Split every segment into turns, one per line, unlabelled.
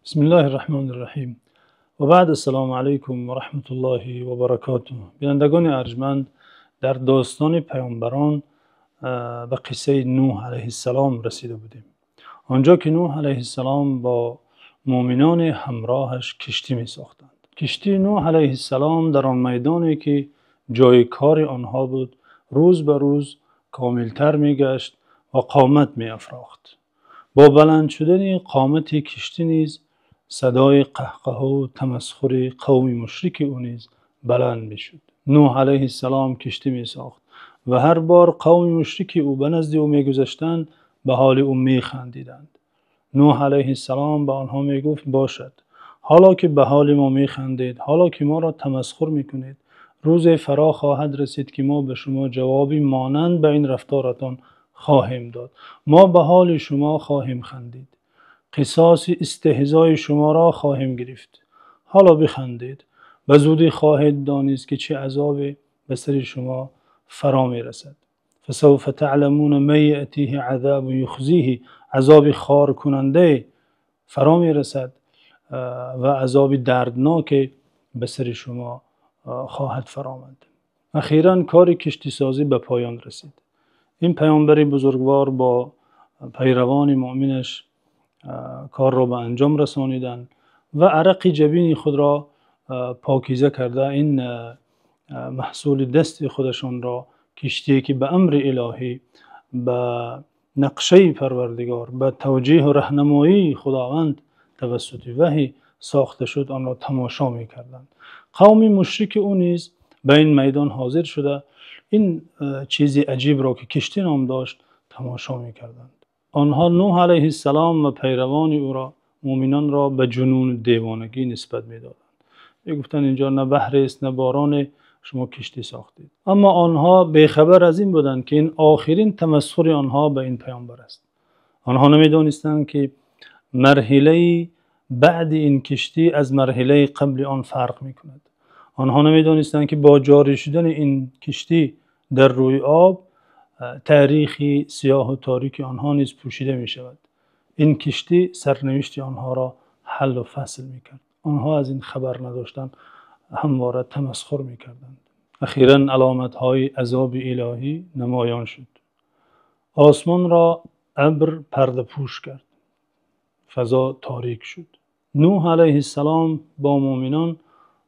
بسم الله الرحمن الرحیم و بعد السلام علیکم و رحمت الله و برکاته. بینندگان ارجمند، در داستان پیامبران به قصه نوح علیه السلام رسیده بودیم. آنجا که نوح علیه السلام با مؤمنان همراهش کشتی می ساختند. کشتی نوح علیه السلام در آن میدانی که جای کار آنها بود روز به روز کاملتر می گشت و قامت می افراخت. با بلند شدن قامت کشتی نیز صدای قهقه و تمسخر قوم مشرک او نیز بلند می شد. نوح علیه السلام کشتی می ساخت و هر بار قوم مشرک او به نزد او می گذشتند به حال او می خندیدند. نوح علیه السلام به آنها می گفت باشد، حالا که به حال ما می خندید، حالا که ما را تمسخر می کنید، روز فرا خواهد رسید که ما به شما جوابی مانند به این رفتارتان خواهیم داد. ما به حال شما خواهیم خندید، قصاص استهزای شما را خواهیم گرفت. حالا بخندید، به زودی خواهید دانست که چه عذابی به سر شما فرا می رسد. فسوف تعلمون من یأتیه عذاب یخزیه، عذاب خار کننده فرا می رسد و عذاب دردناک به سر شما خواهد فرآمد. اخیراً کار کشتی سازی به پایان رسید. این پیامبر بزرگوار با پیروان مؤمنش کار را به انجام رسانیدند و عرق جبین خود را پاکیزه کرده این محصول دست خودشان را، کشتی که به امر الهی، به نقشه پروردگار، به توجیه و راهنمایی خداوند توسط وحی ساخته شد، آن را تماشا می کردند. قوم مشرک او نیز به این میدان حاضر شده این چیز عجیب را که کشتی نام داشت تماشا می کردند. آنها نوح علیه السلام و پیروان او را، مؤمنان را، به جنون دیوانگی نسبت می دادند. می گفتند اینجا نه بحر است نه باران، شما کشتی ساختید. اما آنها بیخبر از این بودند که این آخرین تمسخر آنها به این پیامبر است. آنها نمی دانستند که مرحله بعد این کشتی از مرحله قبل آن فرق می کند. آنها نمی دانستند که با جاری شدن این کشتی در روی آب تاریخی سیاه و تاریک آنها نیز پوشیده می شود. این کشتی سرنوشت آنها را حل و فصل می کرد. آنها از این خبر نداشتند، همواره تمسخر می کردند. اخیراً علامت های عذاب الهی نمایان شد. آسمان را ابر پرده پوش کرد، فضا تاریک شد. نوح علیه السلام با مؤمنان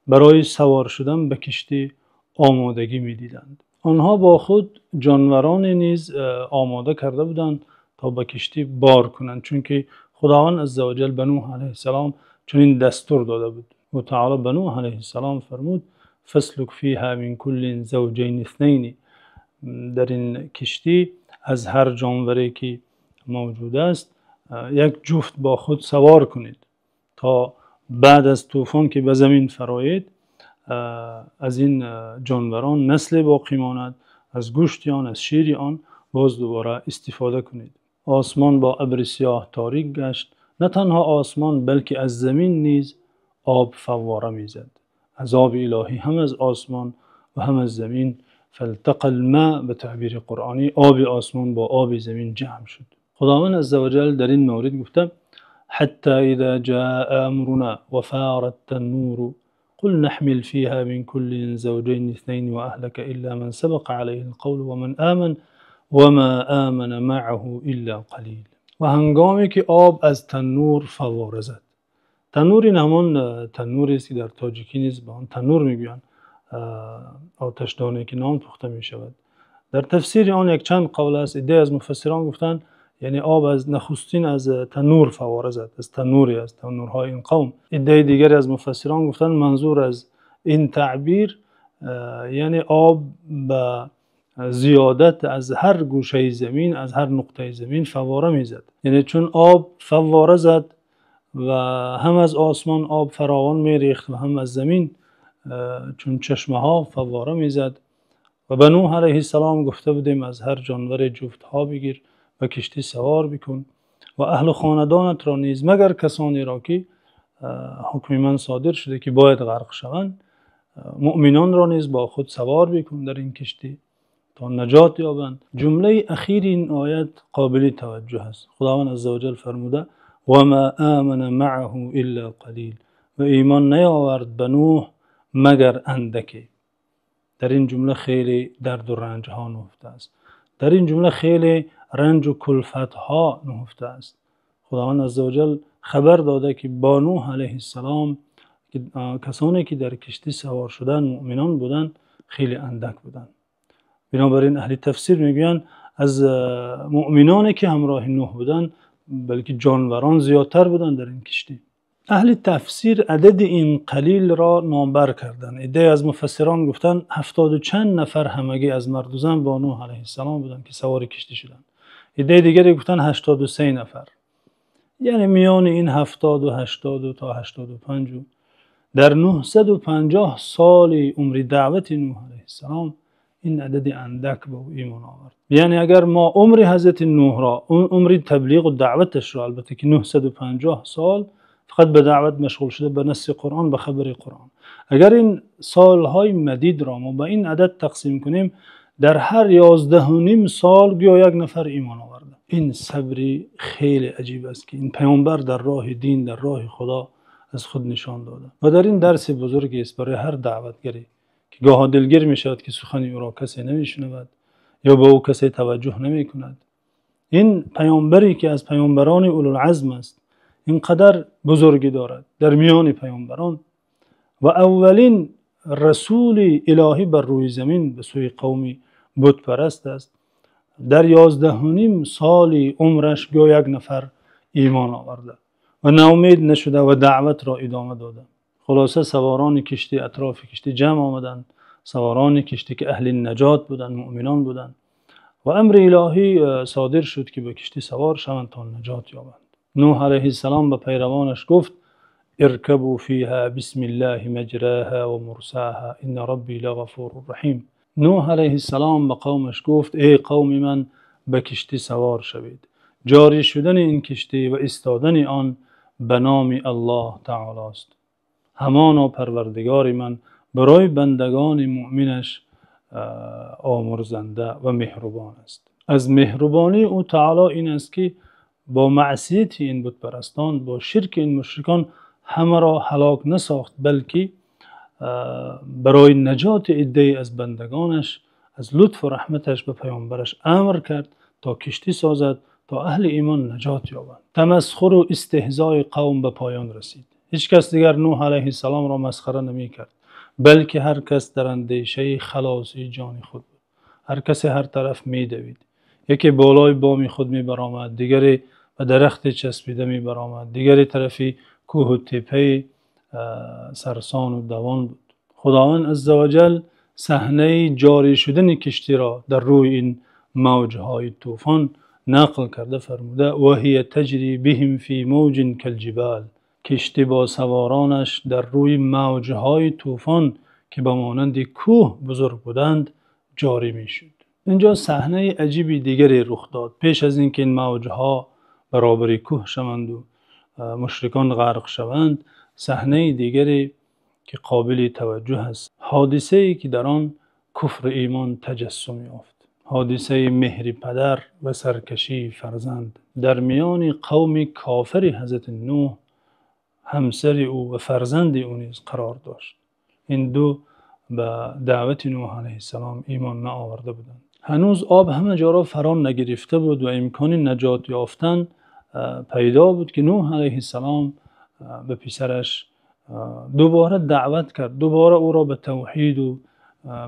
برای سوار شدن به کشتی آمادگی می دیدند. آنها با خود جانوران نیز آماده کرده بودند تا به کشتی بار کنند، چون که خداوند عزوجل به نوح علیه السلام چنین دستور داده بود. و تعالی به نوح علیه السلام فرمود فسلک فیها من کل زوجین اثنین، در این کشتی از هر جانوری که موجود است یک جفت با خود سوار کنید تا بعد از طوفان که به زمین فرایید از این جانوران نسل باقی ماند، از گوشت آن، از شیر آن باز دوباره استفاده کنید. آسمان با ابر سیاه تاریک گشت. نه تنها آسمان بلکه از زمین نیز آب فواره میزد. عذاب الهی هم از آسمان و هم از زمین. فالتقى الماء به تعبیر قرآنی، آب آسمان با آب زمین جمع شد. خداوند عزوجل در این مورد گفته حتی اذا جاء امرنا وفارت التنور قل نحمل فيها من كل زوجين اثنين وأهلك إلا من سبق عليه القول ومن آمن وما آمن معه إلا قلیل. و هنگامی که آب از تنور فواره زد. تنور این همان تنوری است که در تاجیکی نیز به آن تنور میگویند، آتشدانی که نان پخته می شود. در تفسیر آن یک چند قول است. عده از مفسران گفتند یعنی آب از نخستین از تنور فواره زد، از تنوری از تنورهای این قوم. عده دیگر از مفسران گفتند منظور از این تعبیر یعنی آب به زیادت از هر گوشه زمین، از هر نقطه زمین فواره میزد. یعنی چون آب فواره زد و هم از آسمان آب فراوان میریخت و هم از زمین چون چشمه ها فواره میزد. و به نوح علیه السلام گفته بودیم از هر جانور جفت ها بگیر و کشتی سوار بکن و اهل خاندانت را نیز، مگر کسانی را که حکم من صادر شده که باید غرق شوند، مؤمنان را نیز با خود سوار بکن در این کشتی تا نجات یابند. جمله اخیر این آیت قابل توجه است. خداوند عزوجل فرموده و ما آمن معه الا قلیل، و ایمان نیاورد به نوح مگر اندکی. در این جمله خیلی درد و رنج ها نهفته است. در این جمله خیلی رنج و کلفت ها نهفته است. خداوند عزوجل خبر داده که با نوح علیه السلام کسانی که در کشتی سوار شدن مؤمنان بودند خیلی اندک بودند. بنابراین اهل تفسیر میگویند از مؤمنانی که همراه نوح بودند بلکه جانوران زیادتر بودند در این کشتی. اهل تفسیر عدد این قلیل را نامبر کردند. عده از مفسران گفتند 70 و چند نفر همگی از مرد و زن با نوح علیه السلام بودند که سوار کشتی شدند. عده دیگری گفتند 83 نفر. یعنی میان این 70 و 80 تا 85 در 950 سال عمر دعوت نوح علیه السلام این عدد اندک به ایمان آورد. یعنی اگر ما عمر حضرت نوح را، عمر تبلیغ و دعوتش را، البته که 950 سال فقط به دعوت مشغول شده به نص قرآن، به خبر قرآن، اگر این سالهای مدید را ما به این عدد تقسیم کنیم، در هر 11 و نیم سال گویا یک نفر ایمان آورده. این صبری خیلی عجیب است که این پیامبر در راه دین، در راه خدا از خود نشان داده. و در این درس بزرگی است برای هر دعوتگری که گاه دلگیر می شود که سخن او را کسی نمی شنود یا به او کسی توجه نمی کند. این پیامبری که از پیامبران اولوالعزم است اینقدر بزرگی دارد در میان پیامبران و اولین رسول الهی بر روی زمین به سوی قومی بت پرست است. در 11 و نیم سال عمرش گویا یک نفر ایمان آورده و ناامید نشده و دعوت را ادامه داده. خلاصه سواران کشتی اطراف کشتی جمع آمدند، سواران کشتی که اهل نجات بودند، مؤمنان بودند و امر الهی صادر شد که به کشتی سوار شوند تا نجات یابند. نوح علیه السلام به پیروانش گفت ارکبوا فیها بسم الله مجراها و مرساها ان ربی لغفور رحیم. نوح علیه السلام به قومش گفت ای قوم من به کشتی سوار شوید. جاری شدن این کشتی و ایستادن آن به نام الله تعالی است. همانا پروردگار من برای بندگان مؤمنش آمرزنده و مهربان است. از مهربانی او تعالی این است که با معصیت این بت پرستان، با شرک این مشرکان همه را هلاک نساخت، بلکه برای نجات عده از بندگانش از لطف و رحمتش به پیامبرش امر کرد تا کشتی سازد تا اهل ایمان نجات یابند. تمسخر و استهزای قوم به پایان رسید. هیچ کس دیگر نوح علیه السلام را مسخره نمی کرد، بلکه هر کس در اندیشه خلاصی جان خود بود. هر کس هر طرف می دوید. یکی بالای بام خود می برآمد، دیگری به درخت چسبیده می برآمد، دیگری طرفی کوه و تپه سرسان و دوان بود. خداوند عزوجل صحنه جاری شدن کشتی را در روی این موجهای طوفان نقل کرده فرموده و هی تجری بهم فی موج کالجبال. کشتی با سوارانش در روی موجهای طوفان که به مانند کوه بزرگ بودند جاری می شد. اینجا صحنه عجیبی دیگری رخ داد. پیش از اینکه این موجها برابر کوه شوند و مشرکان غرق شوند، صحنه دیگری که قابل توجه است، حادثه ای که در آن کفر ایمان تجسم یافت، حادثه مهر پدر و سرکشی فرزند. در میان قوم کافر حضرت نوح همسر او و فرزند او نیز قرار داشت. این دو به دعوت نوح علیه السلام ایمان نآورده بودند. هنوز آب همه جا را فرا نگرفته بود و امکان نجات یافتن پیدا بود که نوح علیه السلام به پسرش دوباره دعوت کرد، دوباره او را به توحید و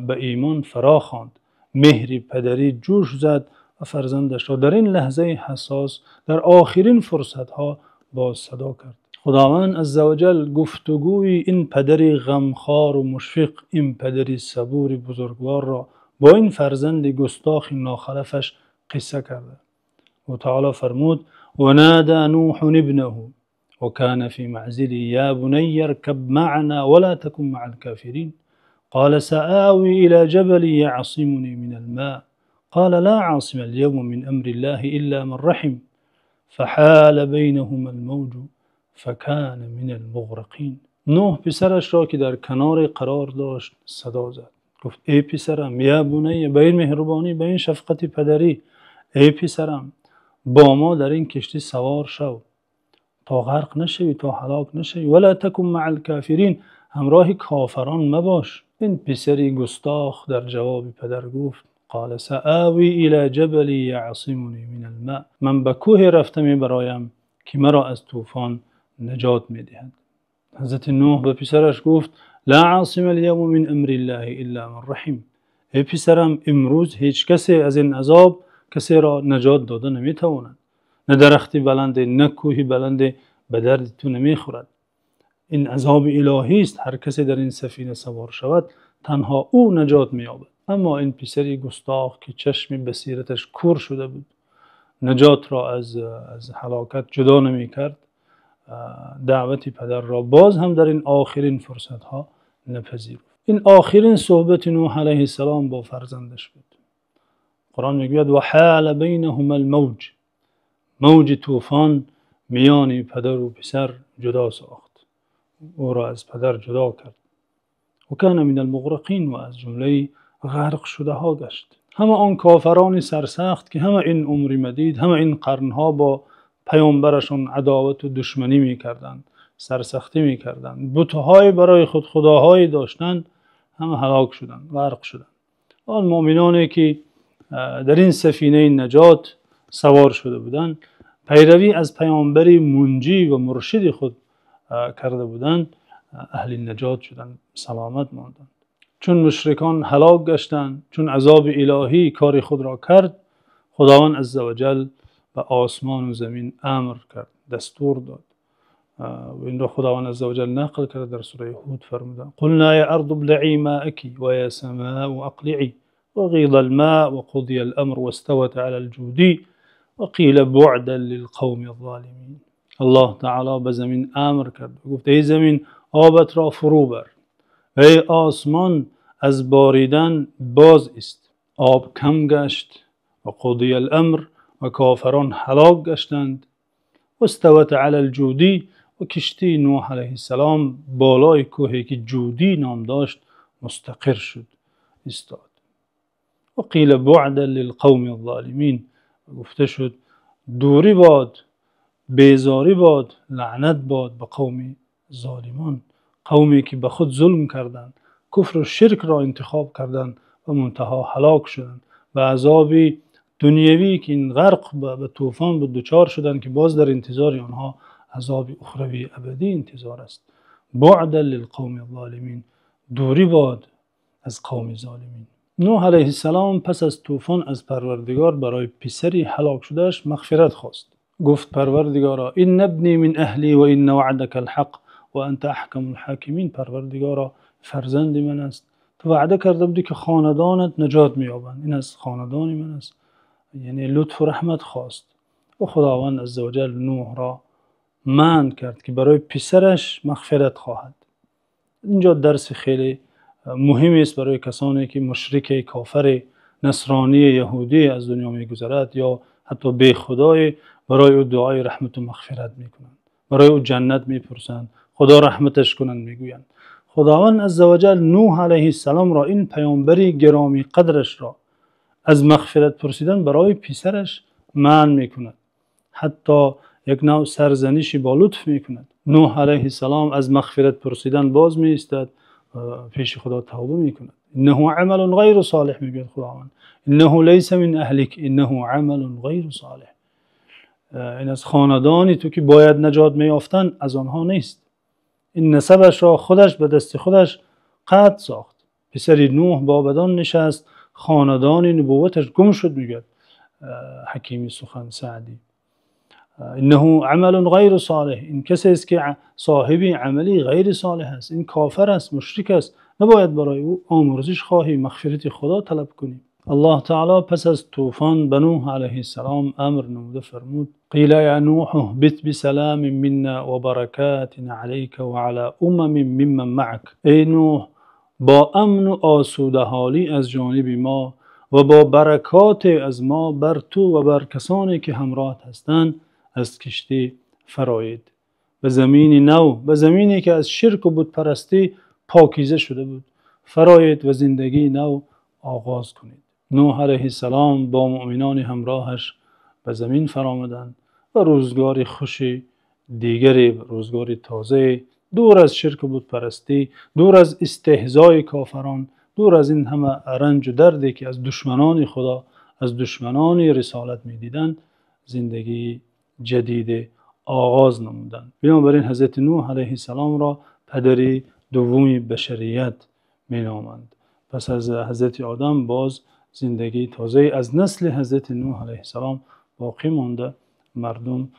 به ایمان فرا خواند. مهر پدری جوش زد و فرزندش را در این لحظه حساس در آخرین فرصت ها باز صدا کرد. خداوند عزوجل گفتگوی این پدری غمخوار و مشفق، این پدری صبور بزرگوار را با این فرزند گستاخ ناخلفش قصه کرده و تعالی فرمود و نادى نوح ابنه وكان في معزل يا بني اركب معنا ولا تكن مع الكافرين قال سآوي إلى جبل يعصمني من الماء قال لا عاصم اليوم من أمر الله إلا من رحم فحال بينهما الموج فكان من المغرقين. نوح پسرش را که در کنار قرار داشت صدا زد، گفت ای پسرم، یا بنی، به این مهربانی، به این شفقت پدری، ای پسرم با ما در این کشتی سوار شو. تا غرق نشوی، تا هلاک نشوی. ولا تکن مع الکافرین، همراه کافران مباش. این پسری گستاخ در جواب پدر گفت قال سآوی الی جبل یعصمنی من الماء، من به کوه رفتم برایم که مرا از طوفان نجات میدهد. حضرت نوح به پسرش گفت لا عاصم اليوم من امر الله الا من رحم، ای پسرم امروز هیچ کسی از این عذاب کسی را نجات داده نمیتواند. نه درختی بلنده نه کوهی بلنده به درد تو نمیخورد. این عذاب الهی است، هر کسی در این سفینه سوار شود تنها او نجات مییابد. اما این پسری گستاخ که چشم بصیرتش کور شده بود، نجات را از هلاکت جدا نمیکرد، دعوت پدر را باز هم در این آخرین فرصت ها نپذیرفت. این آخرین صحبت نوح علیه السلام با فرزندش بود. قرآن میگوید و حال بینهما الموج، موج طوفان میان پدر و پسر جدا ساخت، او را از پدر جدا کرد. و کان من المغرقین، و از جمله غرق شده ها گشت. همه آن کافران سرسخت که همه این عمر مدید، همه این قرنها با پیامبرشون عداوت و دشمنی میکردند، سرسختی میکردند، بتهای برای خود خداهایی داشتند، همه هلاک شدند، غرق شدند. آن مؤمنانی که در این سفینه نجات سوار شده بودند، پیروی از پیامبری منجی و مرشد خود کرده بودند، اهل نجات شدند، سلامت ماندند. چون مشرکان هلاک گشتند، چون عذاب الهی کار خود را کرد، خداوند عزوجل به آسمان و زمین امر کرد، دستور داد. و این را خداوند عزوجل نقل کرد در سوره هود فرموده قلنا یا ارض ابلعی ماءک و یا سماء اقلعی وغیض الماء وقضی الامر واستوت على الجودی وقیل بعدا للقوم الظالمین. الله تعالی به زمین امر کرد و گفت ای زمین آبت را فرو بر، ای آسمان از باریدن باز است. آب کم گشت و قضی الامر و کافران هلاک گشتند. و استوت علی الجودی و کشتی نوح علیه السلام بالای کوهی که جودی نام داشت مستقر شد، استاد. و قیل بعدا للقوم الظالمین، گفته شد دوری باد، بیزاری باد، لعنت باد به قوم ظالمان، قومی که به خود ظلم کردند، کفر و شرک را انتخاب کردند و منتها هلاک شدند و عذاب دنیوی که این غرق به طوفان بود دچار شدند که باز در انتظار آنها عذاب اخروی ابدی انتظار است. بعدا للقوم الظالمین، دوری باد از قوم ظالمین. نوح علیه السلام پس از طوفان از پروردگار برای پسری هلاک شدهش مغفرت خواست. گفت پروردگارا این ابنی من اهلی و این وعدک الحق و انت احکم الحاکمین. پروردگارا فرزند من است، تو وعده کرده بودی که خاندانت نجات می‌یابند، این از خاندان من است. یعنی لطف و رحمت خواست و خداوند عزوجل نوح را منع کرد که برای پسرش مغفرت خواهد. اینجا درس خیلی مهمی است برای کسانی که مشرک، کافر، نصرانی، یهودی از دنیا میگذرد یا حتی بی خدای، برای او دعای رحمت و مغفرت میکنند، برای او جنت میپرسند، خدا رحمتش کنند میگویند. خداوند عزوجل نوح علیه السلام را، این پیامبری گرامی قدرش را، از مغفرت پرسیدن برای پسرش منع میکند، حتی یک نوع سرزنشی با لطف میکند. نوح علیه السلام از مغفرت پرسیدن باز می ایستد، پیش خدا توبه میکند. انه عمل غیر صالح، میگوید خداوند انه لیس من اهلک انه عمل غیر صالح، این از خاندانی تو که باید نجات میافتن از آنها نیست. این نسبش را خودش به دست خودش قطع ساخت. پسر نوح با بدان نشست، خاندان نبوتش گم شد. میگوید حکیمی سخن سعدی انه عمل غیر صالح، این کسی است که صاحبی عملی غیر صالح است، این کافر است، مشرک است، نباید برای او آمرزش خواهی، مغفرت خدا طلب کنی. الله تعالی پس از طوفان به نوح علیه السلام امر نموده فرمود قیل یا نوح اهبط بسلام منا و برکات علیک و علی ممن معک. ای نوح با امن و آسوده حالی از جانب ما و با برکات از ما بر تو و بر کسانی که همراه هستند از کشتی فرایید، به زمین نو، به زمینی که از شرک و بت پرستی پاکیزه شده بود، فرایید و زندگی نو آغاز کنید. نوح علیه السلام با مؤمنان همراهش به زمین فرآمدند و روزگاری خوشی دیگری، روزگار تازه، دور از شرک و بت پرستی، دور از استهزای کافران، دور از این همه رنج و دردی که از دشمنان خدا، از دشمنان رسالت میدیدند، زندگی جدید آغاز نمودند. بنابراین حضرت نوح علیه السلام را پدر دوم بشریت مینامند. پس از حضرت آدم باز زندگی تازه از نسل حضرت نوح علیه السلام باقی مانده، مردم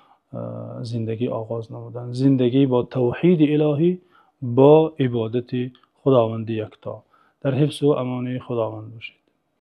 زندگی آغاز نمودند. زندگی با توحید الهی، با عبادت خداوند یکتا. در حفظ و امان خداوند باشید.